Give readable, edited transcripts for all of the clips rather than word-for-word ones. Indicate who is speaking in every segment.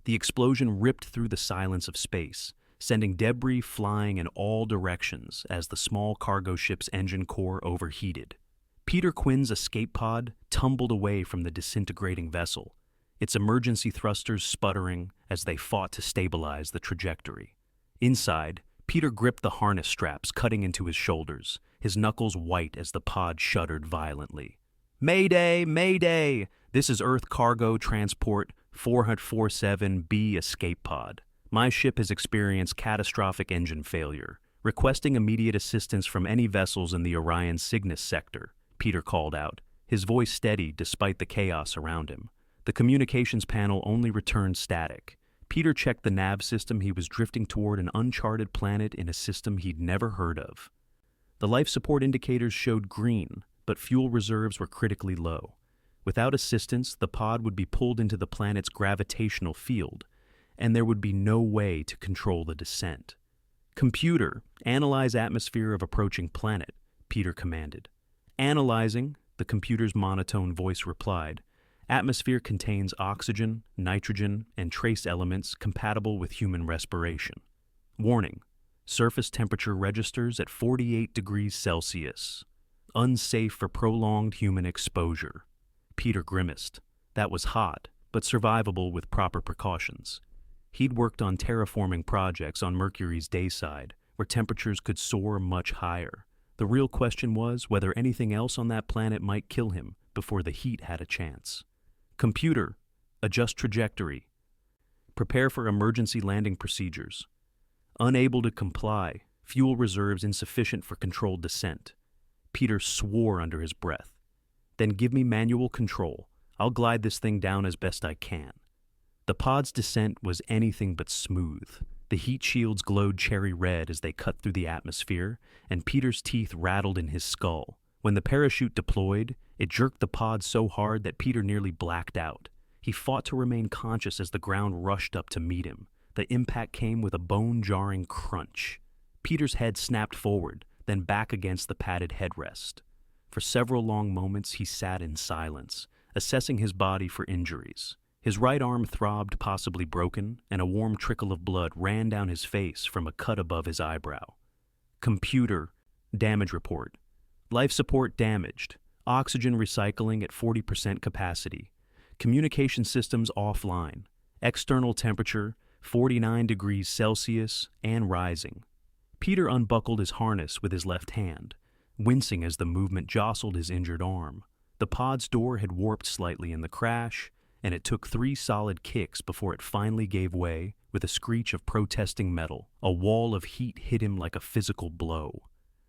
Speaker 1: The explosion ripped through the silence of space, sending debris flying in all directions as the small cargo ship's engine core overheated. Peter Quinn's escape pod tumbled away from the disintegrating vessel, its emergency thrusters sputtering as they fought to stabilize the trajectory. Inside, Peter gripped the harness straps cutting into his shoulders, his knuckles white as the pod shuddered violently. "Mayday! Mayday! This is Earth Cargo Transport 447B Escape Pod. My ship has experienced catastrophic engine failure. Requesting immediate assistance from any vessels in the Orion Cygnus sector," Peter called out, his voice steady despite the chaos around him. The communications panel only returned static. Peter checked the nav system. He was drifting toward an uncharted planet in a system he'd never heard of. The life support indicators showed green, but fuel reserves were critically low. Without assistance, the pod would be pulled into the planet's gravitational field, and there would be no way to control the descent. "Computer, analyze atmosphere of approaching planet," Peter commanded. "Analyzing," the computer's monotone voice replied. "Atmosphere contains oxygen, nitrogen, and trace elements compatible with human respiration. Warning, surface temperature registers at 48 degrees Celsius. Unsafe for prolonged human exposure." Peter grimaced. That was hot, but survivable with proper precautions. He'd worked on terraforming projects on Mercury's dayside, where temperatures could soar much higher. The real question was whether anything else on that planet might kill him before the heat had a chance. "Computer, adjust trajectory. Prepare for emergency landing procedures." Unable to comply, fuel reserves insufficient for controlled descent. Peter swore under his breath. "Then give me manual control. I'll glide this thing down as best I can." The pod's descent was anything but smooth. The heat shields glowed cherry red as they cut through the atmosphere, and Peter's teeth rattled in his skull. When the parachute deployed, it jerked the pod so hard that Peter nearly blacked out. He fought to remain conscious as the ground rushed up to meet him. The impact came with a bone-jarring crunch. Peter's head snapped forward, then back against the padded headrest. For several long moments he sat in silence, assessing his body for injuries. His right arm throbbed, possibly broken, and a warm trickle of blood ran down his face from a cut above his eyebrow. "Computer, damage report. Life support damaged. Oxygen recycling at 40% capacity. Communication systems offline. External temperature 49 degrees Celsius and rising." Peter unbuckled his harness with his left hand, wincing as the movement jostled his injured arm. The pod's door had warped slightly in the crash, and it took 3 solid kicks before it finally gave way with a screech of protesting metal. A wall of heat hit him like a physical blow.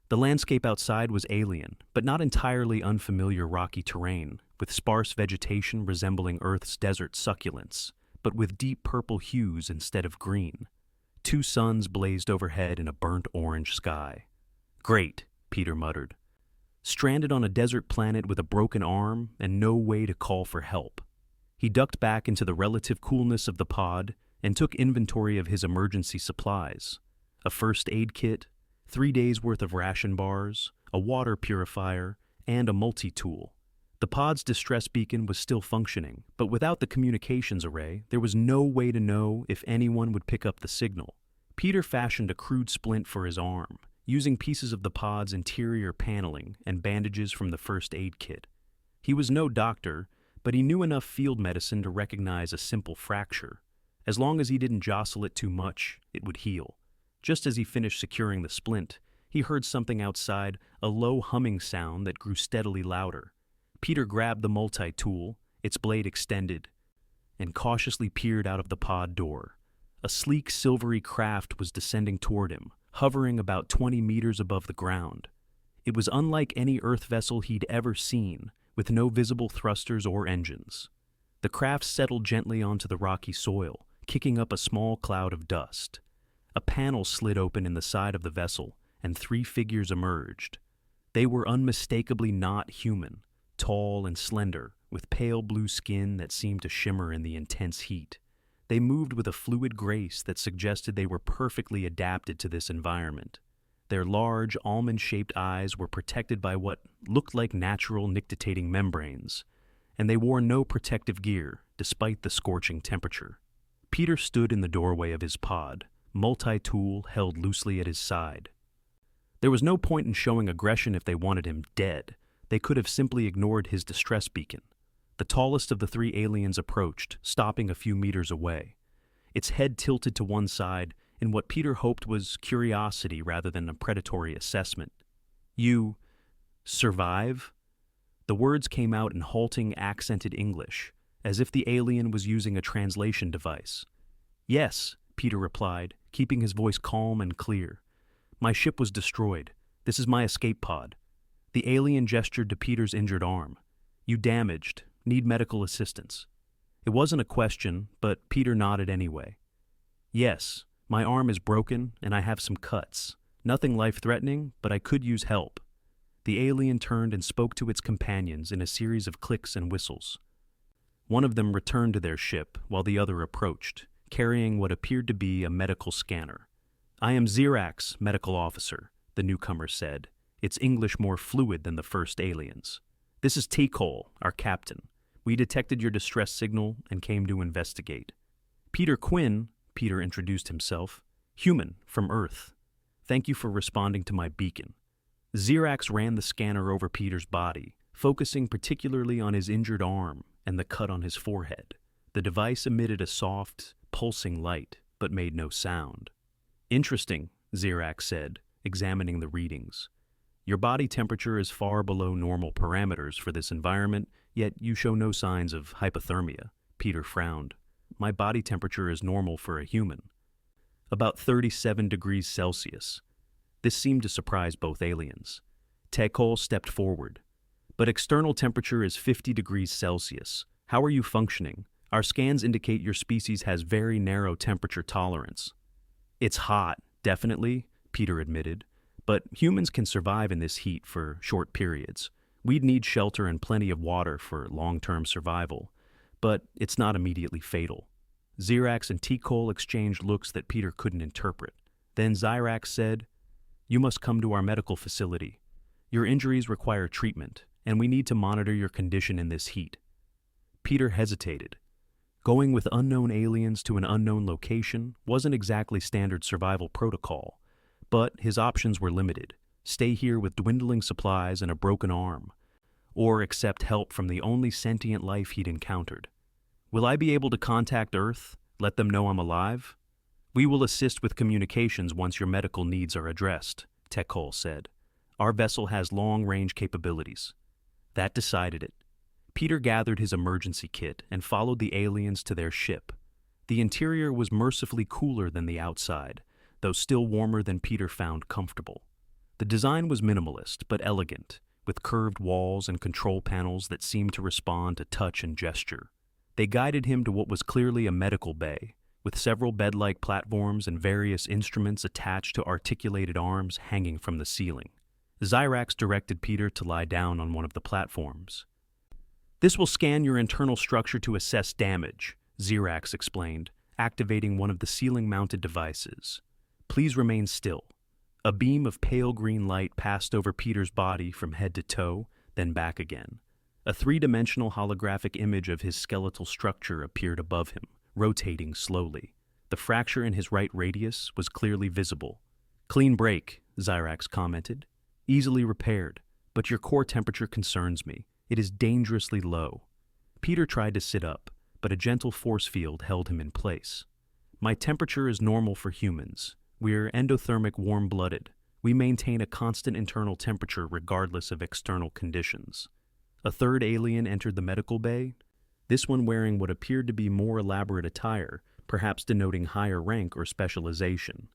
Speaker 1: The landscape outside was alien, but not entirely unfamiliar rocky terrain, with sparse vegetation resembling Earth's desert succulents, but with deep purple hues instead of green. 2 suns blazed overhead in a burnt orange sky. "Great," Peter muttered. Stranded on a desert planet with a broken arm and no way to call for help. He ducked back into the relative coolness of the pod and took inventory of his emergency supplies. A first aid kit, 3 days' worth of ration bars, a water purifier, and a multi-tool. The pod's distress beacon was still functioning, but without the communications array, there was no way to know if anyone would pick up the signal. Peter fashioned a crude splint for his arm, using pieces of the pod's interior paneling and bandages from the first aid kit. He was no doctor, but he knew enough field medicine to recognize a simple fracture. As long as he didn't jostle it too much, it would heal. Just as he finished securing the splint, he heard something outside, a low humming sound that grew steadily louder. Peter grabbed the multi-tool, its blade extended, and cautiously peered out of the pod door. A sleek, silvery craft was descending toward him, hovering about 20 meters above the ground. It was unlike any Earth vessel he'd ever seen, with no visible thrusters or engines. The craft settled gently onto the rocky soil, kicking up a small cloud of dust. A panel slid open in the side of the vessel, and 3 figures emerged. They were unmistakably not human, tall and slender, with pale blue skin that seemed to shimmer in the intense heat. They moved with a fluid grace that suggested they were perfectly adapted to this environment. Their large, almond-shaped eyes were protected by what looked like natural nictitating membranes, and they wore no protective gear, despite the scorching temperature. Peter stood in the doorway of his pod, multi-tool held loosely at his side. There was no point in showing aggression if they wanted him dead. They could have simply ignored his distress beacon. The tallest of the three aliens approached, stopping a few meters away. Its head tilted to one side in what Peter hoped was curiosity rather than a predatory assessment. "You survive?" The words came out in halting, accented English, as if the alien was using a translation device. "Yes," Peter replied, keeping his voice calm and clear. "My ship was destroyed. This is my escape pod." The alien gestured to Peter's injured arm. "You damaged. Need medical assistance." It wasn't a question, but Peter nodded anyway. "Yes, my arm is broken and I have some cuts. Nothing life-threatening, but I could use help." The alien turned and spoke to its companions in a series of clicks and whistles. One of them returned to their ship while the other approached, carrying what appeared to be a medical scanner. "I am Xerax, medical officer," the newcomer said, its English more fluid than the first alien's. "This is T-Cole, our captain. We detected your distress signal and came to investigate." "Peter Quinn," Peter introduced himself, "human, from Earth. Thank you for responding to my beacon." Xerax ran the scanner over Peter's body, focusing particularly on his injured arm and the cut on his forehead. The device emitted a soft, pulsing light, but made no sound. "Interesting," Xerax said, examining the readings. "Your body temperature is far below normal parameters for this environment, yet you show no signs of hypothermia." Peter frowned. "My body temperature is normal for a human. About 37 degrees Celsius." This seemed to surprise both aliens. T-Cole stepped forward. "But external temperature is 50 degrees Celsius. How are you functioning? Our scans indicate your species has very narrow temperature tolerance." "It's hot, definitely," Peter admitted. "But humans can survive in this heat for short periods. We'd need shelter and plenty of water for long-term survival. But it's not immediately fatal." Xerax and T-Cole exchanged looks that Peter couldn't interpret. Then Xerax said, "You must come to our medical facility. Your injuries require treatment, and we need to monitor your condition in this heat." Peter hesitated. Going with unknown aliens to an unknown location wasn't exactly standard survival protocol, but his options were limited. Stay here with dwindling supplies and a broken arm, or accept help from the only sentient life he'd encountered. "Will I be able to contact Earth? Let them know I'm alive?" "We will assist with communications once your medical needs are addressed," T-Cole said. "Our vessel has long-range capabilities." That decided it. Peter gathered his emergency kit and followed the aliens to their ship. The interior was mercifully cooler than the outside, though still warmer than Peter found comfortable. The design was minimalist but elegant, with curved walls and control panels that seemed to respond to touch and gesture. They guided him to what was clearly a medical bay, with several bed-like platforms and various instruments attached to articulated arms hanging from the ceiling. Xerax directed Peter to lie down on one of the platforms. "This will scan your internal structure to assess damage," Xerax explained, activating one of the ceiling-mounted devices. "Please remain still." A beam of pale green light passed over Peter's body from head to toe, then back again. A three-dimensional holographic image of his skeletal structure appeared above him, rotating slowly. The fracture in his right radius was clearly visible. "Clean break," Xerax commented. "Easily repaired, but your core temperature concerns me. It is dangerously low." Peter tried to sit up, but a gentle force field held him in place. "My temperature is normal for humans. We're endothermic warm-blooded. We maintain a constant internal temperature regardless of external conditions." A third alien entered the medical bay, this one wearing what appeared to be more elaborate attire, perhaps denoting higher rank or specialization.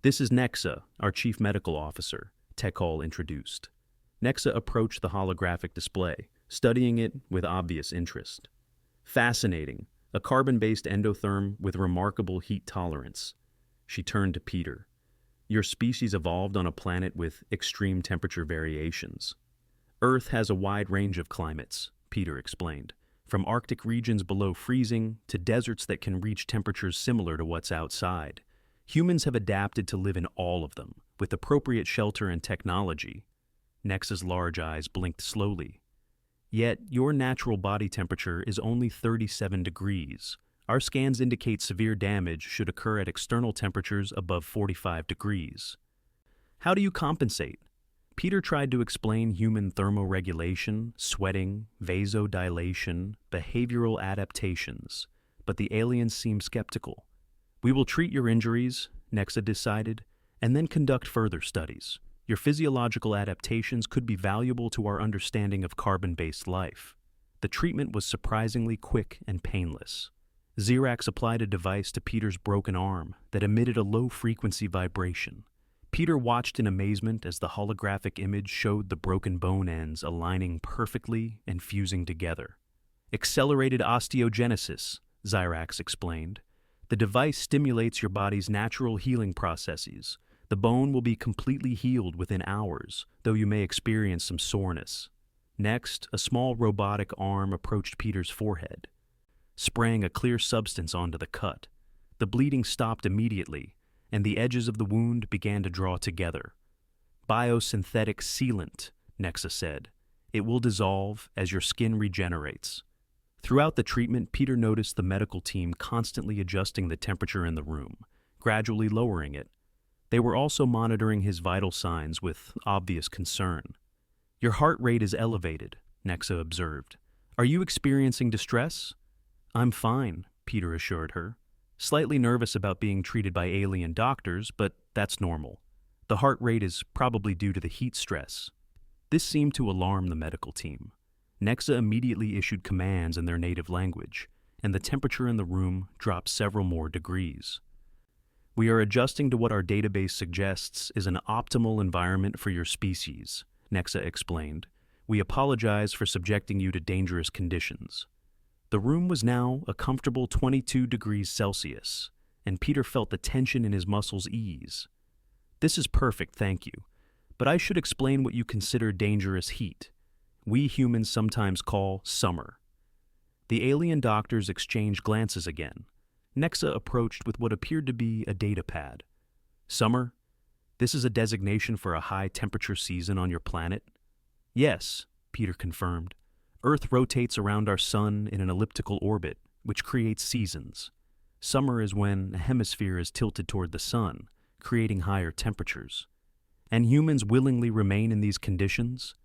Speaker 1: "This is Nexa, our chief medical officer," T-Cole introduced. Nexa approached the holographic display, studying it with obvious interest. "Fascinating. A carbon-based endotherm with remarkable heat tolerance." She turned to Peter. "Your species evolved on a planet with extreme temperature variations." "Earth has a wide range of climates," Peter explained, "from Arctic regions below freezing to deserts that can reach temperatures similar to what's outside. Humans have adapted to live in all of them, with appropriate shelter and technology." Nexa's large eyes blinked slowly. "Yet your natural body temperature is only 37 degrees. Our scans indicate severe damage should occur at external temperatures above 45 degrees. How do you compensate? Peter tried to explain human thermoregulation, sweating, vasodilation, behavioral adaptations, but the aliens seemed skeptical. We will treat your injuries, Nexa decided, and then conduct further studies. Your physiological adaptations could be valuable to our understanding of carbon-based life. The treatment was surprisingly quick and painless. Xerax applied a device to Peter's broken arm that emitted a low-frequency vibration. Peter watched in amazement as the holographic image showed the broken bone ends aligning perfectly and fusing together. Accelerated osteogenesis, Xerax explained. The device stimulates your body's natural healing processes. The bone will be completely healed within hours, though you may experience some soreness. Next, a small robotic arm approached Peter's forehead, spraying a clear substance onto the cut. The bleeding stopped immediately, and the edges of the wound began to draw together. Biosynthetic sealant, Nexa said. It will dissolve as your skin regenerates. Throughout the treatment, Peter noticed the medical team constantly adjusting the temperature in the room, gradually lowering it. They were also monitoring his vital signs with obvious concern. Your heart rate is elevated, Nexa observed. Are you experiencing distress? I'm fine, Peter assured her. Slightly nervous about being treated by alien doctors, but that's normal. The heart rate is probably due to the heat stress. This seemed to alarm the medical team. Nexa immediately issued commands in their native language, and the temperature in the room dropped several more degrees. We are adjusting to what our database suggests is an optimal environment for your species, Nexa explained. We apologize for subjecting you to dangerous conditions. The room was now a comfortable 22 degrees Celsius, and Peter felt the tension in his muscles ease. This is perfect, thank you. But I should explain what you consider dangerous heat. We humans sometimes call summer. The alien doctors exchanged glances again. Nexa approached with what appeared to be a data pad. Summer? This is a designation for a high-temperature season on your planet? Yes, Peter confirmed. Earth rotates around our sun in an elliptical orbit, which creates seasons. Summer is when a hemisphere is tilted toward the sun, creating higher temperatures. And humans willingly remain in these conditions?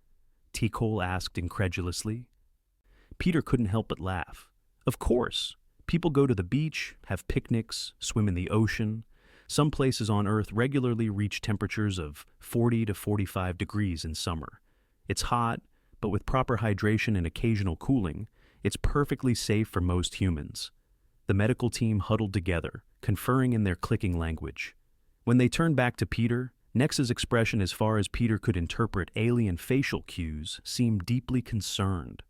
Speaker 1: Tikol asked incredulously. Peter couldn't help but laugh. Of course. People go to the beach, have picnics, swim in the ocean. Some places on Earth regularly reach temperatures of 40 to 45 degrees in summer. It's hot, but with proper hydration and occasional cooling, it's perfectly safe for most humans. The medical team huddled together, conferring in their clicking language. When they turned back to Peter, Nexa's expression, as far as Peter could interpret alien facial cues, seemed deeply concerned.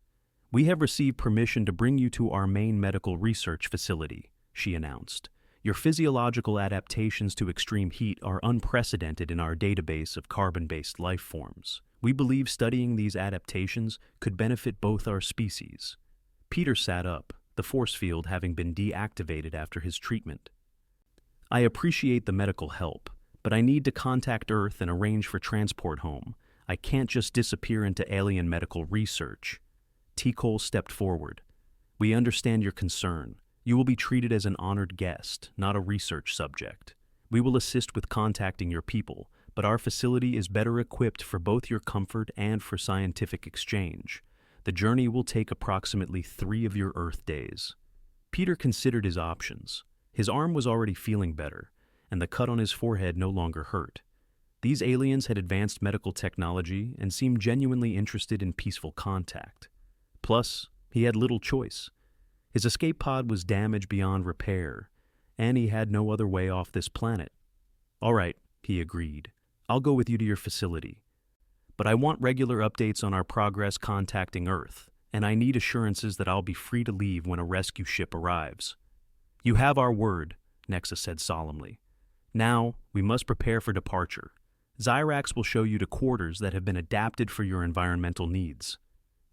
Speaker 1: We have received permission to bring you to our main medical research facility, she announced. Your physiological adaptations to extreme heat are unprecedented in our database of carbon-based life forms. We believe studying these adaptations could benefit both our species. Peter sat up, the force field having been deactivated after his treatment. I appreciate the medical help, but I need to contact Earth and arrange for transport home. I can't just disappear into alien medical research. Tikol stepped forward. We understand your concern. You will be treated as an honored guest, not a research subject. We will assist with contacting your people, but our facility is better equipped for both your comfort and for scientific exchange. The journey will take approximately 3 of your Earth days. Peter considered his options. His arm was already feeling better, and the cut on his forehead no longer hurt. These aliens had advanced medical technology and seemed genuinely interested in peaceful contact. Plus, he had little choice. His escape pod was damaged beyond repair, and he had no other way off this planet. All right, he agreed. I'll go with you to your facility. But I want regular updates on our progress contacting Earth, and I need assurances that I'll be free to leave when a rescue ship arrives. You have our word, Nexa said solemnly. Now, we must prepare for departure. Xerax will show you to quarters that have been adapted for your environmental needs.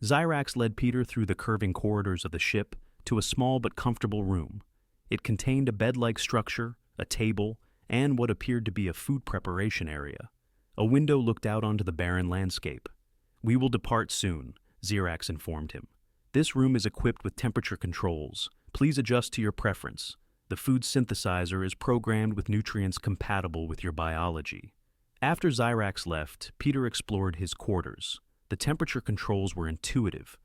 Speaker 1: Xerax led Peter through the curving corridors of the ship to a small but comfortable room. It contained a bed-like structure, a table, and what appeared to be a food preparation area. A window looked out onto the barren landscape. We will depart soon, Xerax informed him. This room is equipped with temperature controls, Please adjust to your preference. The food synthesizer is programmed with nutrients compatible with your biology. After Zyrax left, Peter explored his quarters. The temperature controls were intuitive,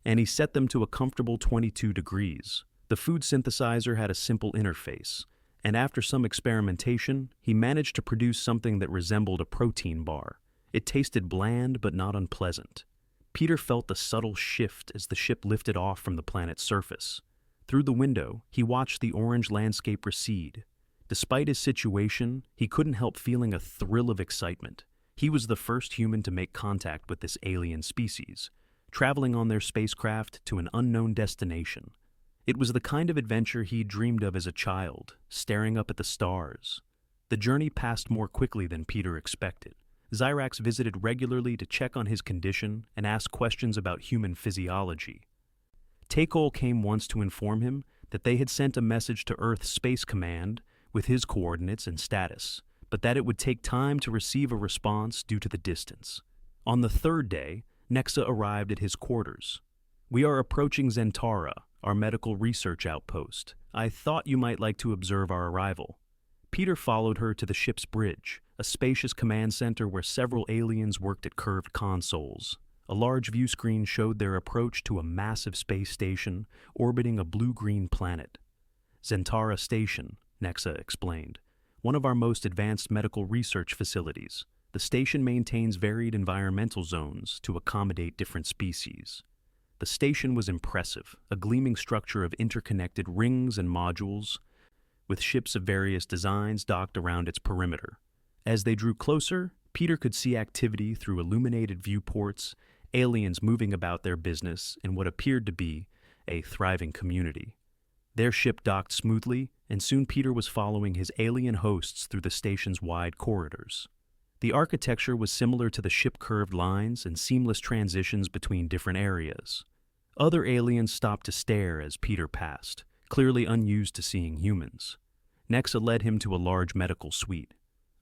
Speaker 1: and he set them to a comfortable 22 degrees. The food synthesizer had a simple interface, and after some experimentation, he managed to produce something that resembled a protein bar. It tasted bland but not unpleasant. Peter felt the subtle shift as the ship lifted off from the planet's surface. Through the window, he watched the orange landscape recede. Despite his situation, he couldn't help feeling a thrill of excitement. He was the first human to make contact with this alien species, traveling on their spacecraft to an unknown destination. It was the kind of adventure he dreamed of as a child, staring up at the stars. The journey passed more quickly than Peter expected. Zyrax visited regularly to check on his condition and ask questions about human physiology. Takol came once to inform him that they had sent a message to Earth's Space Command with his coordinates and status, but that it would take time to receive a response due to the distance. On the third day, Nexa arrived at his quarters. "We are approaching Zentara, our medical research outpost. I thought you might like to observe our arrival." Peter followed her to the ship's bridge, a spacious command center where several aliens worked at curved consoles. A large view screen showed their approach to a massive space station orbiting a blue-green planet. "Zentara Station," Nexa explained, "one of our most advanced medical research facilities. The station maintains varied environmental zones to accommodate different species." The station was impressive, a gleaming structure of interconnected rings and modules, with ships of various designs docked around its perimeter. As they drew closer, Peter could see activity through illuminated viewports, aliens moving about their business in what appeared to be a thriving community. Their ship docked smoothly, and soon Peter was following his alien hosts through the station's wide corridors. The architecture was similar to the ship-curved lines and seamless transitions between different areas. Other aliens stopped to stare as Peter passed, clearly unused to seeing humans. Nexa led him to a large medical suite.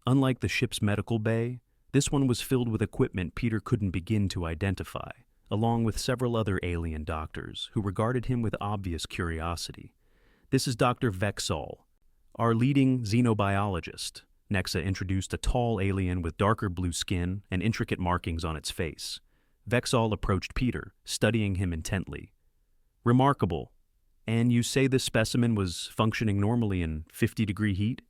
Speaker 1: Unlike the ship's medical bay, this one was filled with equipment Peter couldn't begin to identify, along with several other alien doctors who regarded him with obvious curiosity. "This is Dr. Vexol, our leading xenobiologist," Nexa introduced a tall alien with darker blue skin and intricate markings on its face. Vexol approached Peter, studying him intently. "Remarkable. And you say this specimen was functioning normally in 50-degree heat?"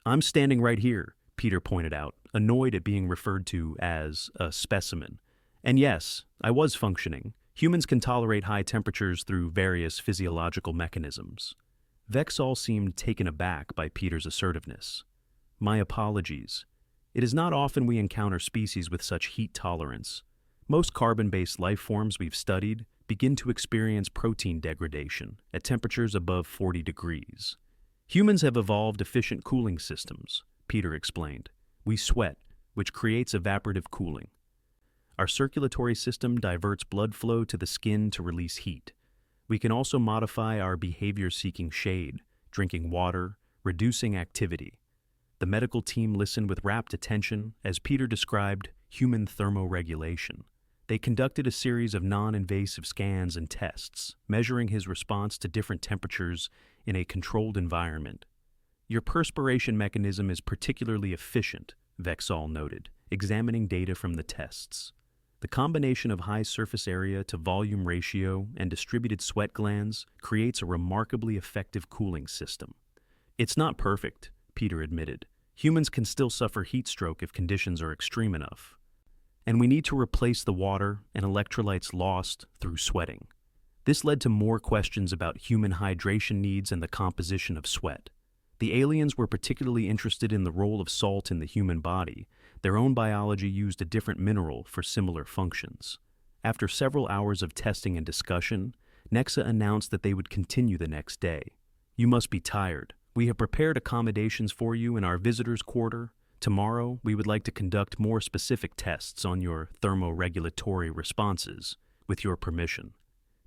Speaker 1: "I'm standing right here," Peter pointed out, annoyed at being referred to as a specimen. "And yes, I was functioning. Humans can tolerate high temperatures through various physiological mechanisms." Vexol seemed taken aback by Peter's assertiveness. "My apologies. It is not often we encounter species with such heat tolerance. Most carbon-based life forms we've studied begin to experience protein degradation at temperatures above 40 degrees. Humans have evolved efficient cooling systems," Peter explained. "We sweat, which creates evaporative cooling. Our circulatory system diverts blood flow to the skin to release heat. We can also modify our behavior seeking shade, drinking water, reducing activity." The medical team listened with rapt attention as Peter described human thermoregulation. They conducted a series of non-invasive scans and tests, measuring his response to different temperatures in a controlled environment. "Your perspiration mechanism is particularly efficient," Vexol noted, examining data from the tests. "The combination of high surface area to volume ratio and distributed sweat glands creates a remarkably effective cooling system." "It's not perfect," Peter admitted. "Humans can still suffer heat stroke if conditions are extreme enough. And we need to replace the water and electrolytes lost through sweating." This led to more questions about human hydration needs and the composition of sweat. The aliens were particularly interested in the role of salt in the human body. Their own biology used a different mineral for similar functions. After several hours of testing and discussion, Nexa announced that they would continue the next day. "You must be tired. We have prepared accommodations for you in our visitors' quarter. Tomorrow, we would like to conduct more specific tests on your thermoregulatory responses, with your permission."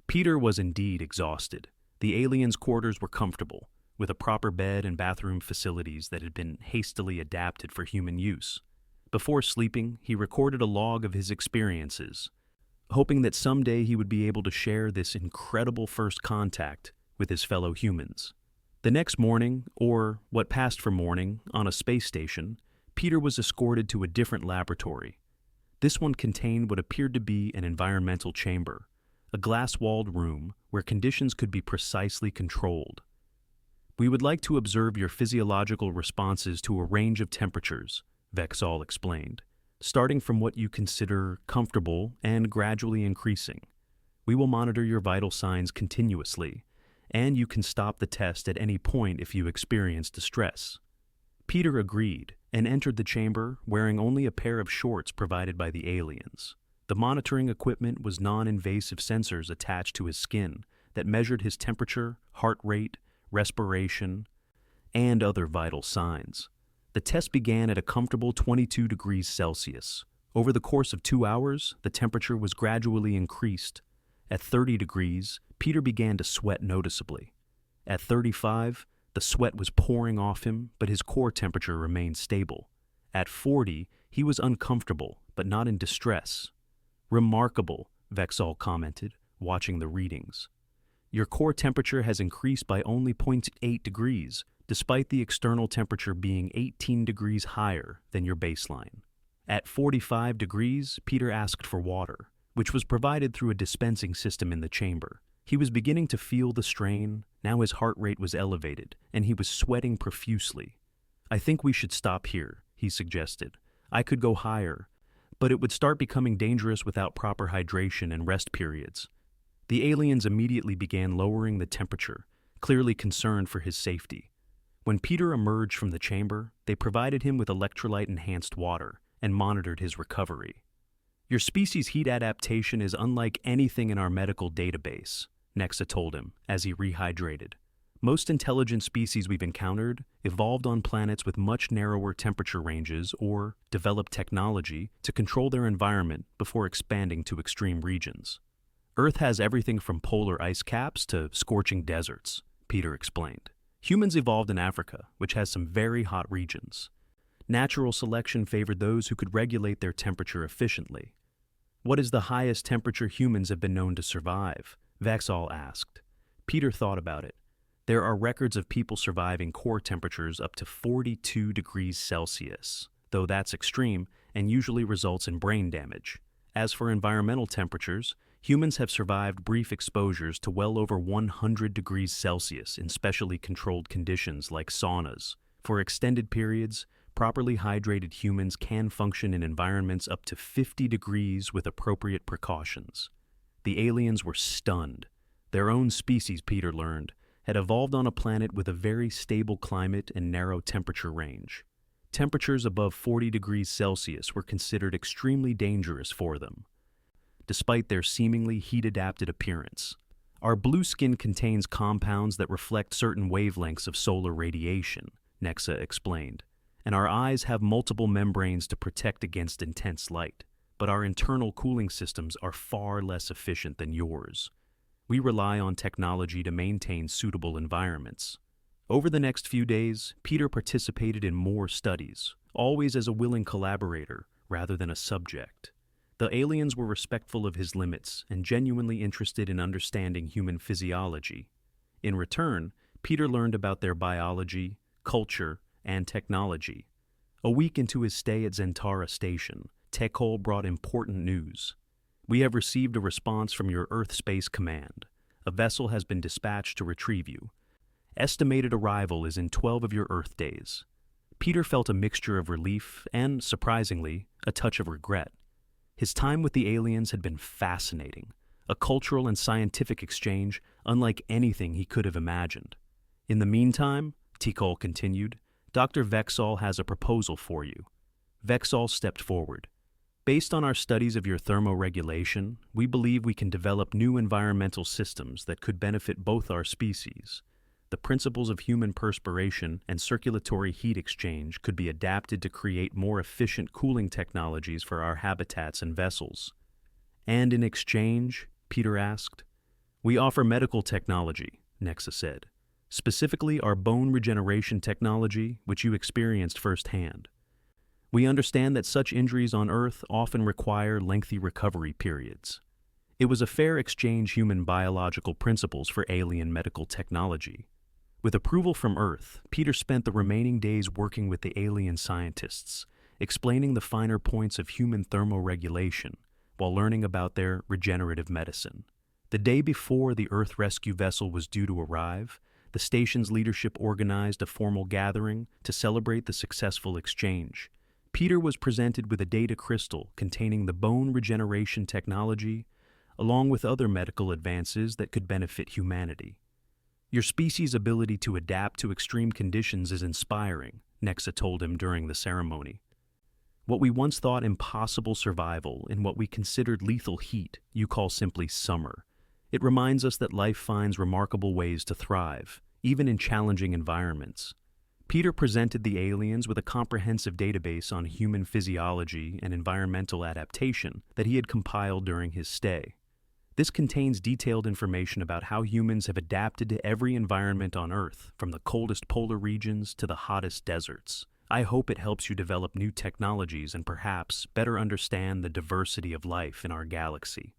Speaker 1: Peter was indeed exhausted. The aliens' quarters were comfortable, with a proper bed and bathroom facilities that had been hastily adapted for human use. Before sleeping, he recorded a log of his experiences, hoping that someday he would be able to share this incredible first contact with his fellow humans. The next morning, or what passed for morning, on a space station, Peter was escorted to a different laboratory. This one contained what appeared to be an environmental chamber, a glass-walled room where conditions could be precisely controlled. "We would like to observe your physiological responses to a range of temperatures," Vexall explained, "starting from what you consider comfortable and gradually increasing. We will monitor your vital signs continuously, and you can stop the test at any point if you experience distress." Peter agreed and entered the chamber wearing only a pair of shorts provided by the aliens. The monitoring equipment was non-invasive sensors attached to his skin that measured his temperature, heart rate, respiration, and other vital signs. The test began at a comfortable 22 degrees Celsius. Over the course of 2 hours, the temperature was gradually increased. At 30 degrees, Peter began to sweat noticeably. At 35, the sweat was pouring off him, but his core temperature remained stable. At 40, he was uncomfortable, but not in distress. "Remarkable," Vexall commented, watching the readings. "Your core temperature has increased by only 0.8 degrees, despite the external temperature being 18 degrees higher than your baseline." At 45 degrees, Peter asked for water, which was provided through a dispensing system in the chamber. He was beginning to feel the strain. Now his heart rate was elevated, and he was sweating profusely. "I think we should stop here," he suggested. "I could go higher, but it would start becoming dangerous without proper hydration and rest periods." The aliens immediately began lowering the temperature, clearly concerned for his safety. When Peter emerged from the chamber, they provided him with electrolyte-enhanced water and monitored his recovery. "Your species' heat adaptation is unlike anything in our medical database," Nexa told him as he rehydrated. "Most intelligent species we've encountered evolved on planets with much narrower temperature ranges or developed technology to control their environment before expanding to extreme regions. Earth has everything from polar ice caps to scorching deserts," Peter explained. "Humans evolved in Africa, which has some very hot regions. Natural selection favored those who could regulate their temperature efficiently." "What is the highest temperature humans have been known to survive?" Vexall asked. Peter thought about it. There are records of people surviving core temperatures up to 42 degrees Celsius, though that's extreme and usually results in brain damage. As for environmental temperatures, humans have survived brief exposures to well over 100 degrees Celsius in specially controlled conditions like saunas. For extended periods, properly hydrated humans can function in environments up to 50 degrees with appropriate precautions. The aliens were stunned. Their own species, Peter learned, had evolved on a planet with a very stable climate and narrow temperature range. Temperatures above 40 degrees Celsius were considered extremely dangerous for them, despite their seemingly heat-adapted appearance. "Our blue skin contains compounds that reflect certain wavelengths of solar radiation," Nexa explained, "and our eyes have multiple membranes to protect against intense light, but our internal cooling systems are far less efficient than yours. We rely on technology to maintain suitable environments." Over the next few days, Peter participated in more studies, always as a willing collaborator rather than a subject. The aliens were respectful of his limits and genuinely interested in understanding human physiology. In return, Peter learned about their biology, culture, and technology. A week into his stay at Zentara Station, Tekol brought important news. "We have received a response from your Earth Space Command. A vessel has been dispatched to retrieve you. Estimated arrival is in 12 of your Earth days." Peter felt a mixture of relief and, surprisingly, a touch of regret. His time with the aliens had been fascinating, a cultural and scientific exchange unlike anything he could have imagined. "In the meantime," Tekol continued, "Dr. Vexall has a proposal for you." Vexall stepped forward. "Based on our studies of your thermoregulation, we believe we can develop new environmental systems that could benefit both our species. The principles of human perspiration and circulatory heat exchange could be adapted to create more efficient cooling technologies for our habitats and vessels." "And in exchange?" Peter asked. "We offer medical technology," Nexa said. "Specifically our bone regeneration technology, which you experienced firsthand. We understand that such injuries on Earth often require lengthy recovery periods. It was a fair exchange human biological principles for alien medical technology. With approval from Earth, Peter spent the remaining days working with the alien scientists, explaining the finer points of human thermoregulation while learning about their regenerative medicine. The day before the Earth rescue vessel was due to arrive, the station's leadership organized a formal gathering to celebrate the successful exchange. Peter was presented with a data crystal containing the bone regeneration technology, along with other medical advances that could benefit humanity. Your species' ability to adapt to extreme conditions is inspiring, Nexa told him during the ceremony. What we once thought impossible survival in what we considered lethal heat, you call simply summer. It reminds us that life finds remarkable ways to thrive, even in challenging environments. Peter presented the aliens with a comprehensive database on human physiology and environmental adaptation that he had compiled during his stay. This contains detailed information about how humans have adapted to every environment on Earth, from the coldest polar regions to the hottest deserts. I hope it helps you develop new technologies and perhaps better understand the diversity of life in our galaxy.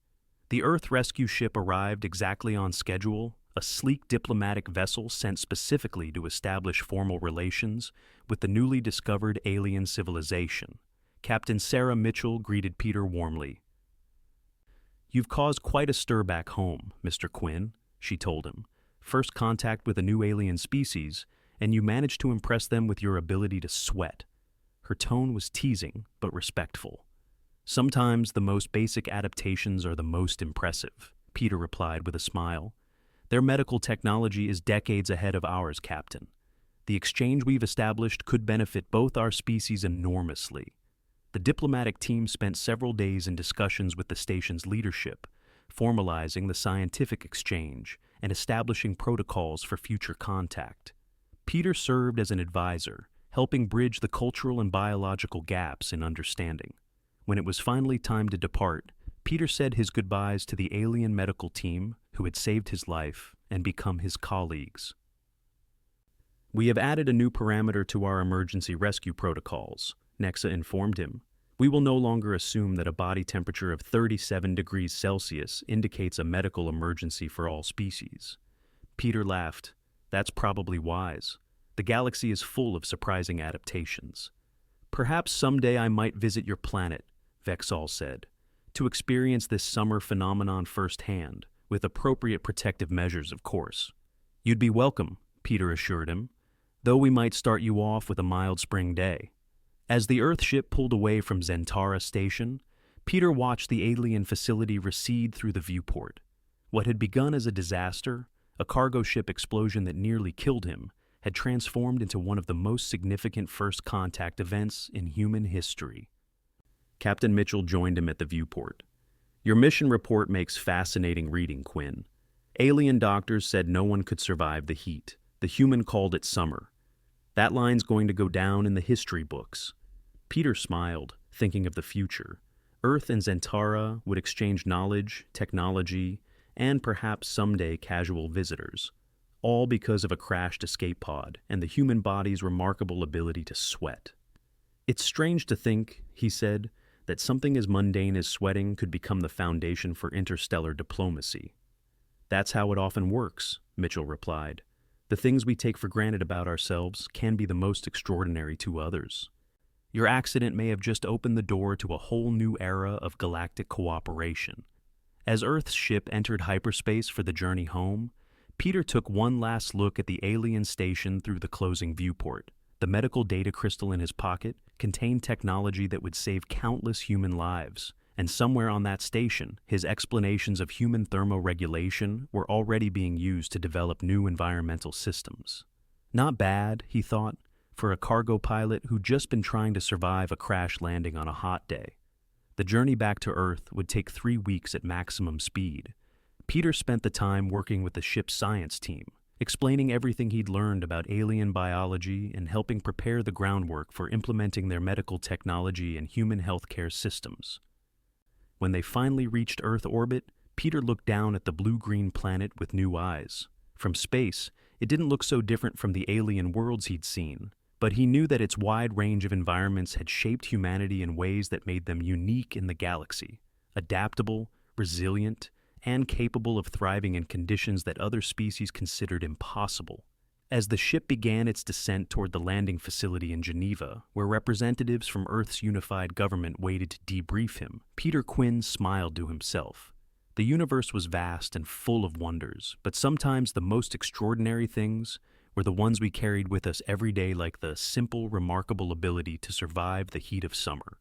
Speaker 1: The Earth rescue ship arrived exactly on schedule, a sleek diplomatic vessel sent specifically to establish formal relations with the newly discovered alien civilization. Captain Sarah Mitchell greeted Peter warmly. "You've caused quite a stir back home, Mr. Quinn," she told him. "First contact with a new alien species, and you managed to impress them with your ability to sweat." Her tone was teasing, but respectful. "Sometimes the most basic adaptations are the most impressive," Peter replied with a smile. "Their medical technology is decades ahead of ours, Captain. The exchange we've established could benefit both our species enormously." The diplomatic team spent several days in discussions with the station's leadership, formalizing the scientific exchange and establishing protocols for future contact. Peter served as an advisor, helping bridge the cultural and biological gaps in understanding. When it was finally time to depart, Peter said his goodbyes to the alien medical team who had saved his life and become his colleagues. "We have added a new parameter to our emergency rescue protocols," Nexa informed him. "We will no longer assume that a body temperature of 37 degrees Celsius indicates a medical emergency for all species." Peter laughed. "That's probably wise. The galaxy is full of surprising adaptations." "Perhaps someday I might visit your planet," Vexal said, "to experience this summer phenomenon firsthand, with appropriate protective measures, of course." "You'd be welcome," Peter assured him, "though we might start you off with a mild spring day." As the Earth ship pulled away from Zentara Station, Peter watched the alien facility recede through the viewport. What had begun as a disaster, a cargo ship explosion that nearly killed him, had transformed into one of the most significant first contact events in human history. Captain Mitchell joined him at the viewport. "Your mission report makes fascinating reading, Quinn. Alien doctors said no one could survive the heat. The human called it summer. That line's going to go down in the history books." Peter smiled, thinking of the future. Earth and Zentara would exchange knowledge, technology, and perhaps someday casual visitors, all because of a crashed escape pod and the human body's remarkable ability to sweat. "It's strange to think," he said, "that something as mundane as sweating could become the foundation for interstellar diplomacy." "That's how it often works," Mitchell replied. "The things we take for granted about ourselves can be the most extraordinary to others. Your accident may have just opened the door to a whole new era of galactic cooperation." As Earth's ship entered hyperspace for the journey home, Peter took one last look at the alien station through the closing viewport. The medical data crystal in his pocket contained technology that would save countless human lives, and somewhere on that station, his explanations of human thermoregulation were already being used to develop new environmental systems. Not bad, he thought, for a cargo pilot who'd just been trying to survive a crash landing on a hot day. The journey back to Earth would take 3 weeks at maximum speed. Peter spent the time working with the ship's science team, explaining everything he'd learned about alien biology and helping prepare the groundwork for implementing their medical technology and human healthcare systems. When they finally reached Earth orbit, Peter looked down at the blue-green planet with new eyes. From space, it didn't look so different from the alien worlds he'd seen, but he knew that its wide range of environments had shaped humanity in ways that made them unique in the galaxy, adaptable, resilient, and capable of thriving in conditions that other species considered impossible. As the ship began its descent toward the landing facility in Geneva, where representatives from Earth's unified government waited to debrief him, Peter Quinn smiled to himself. The universe was vast and full of wonders, but sometimes the most extraordinary things were the ones we carried with us every day, like the simple, remarkable ability to survive the heat of summer.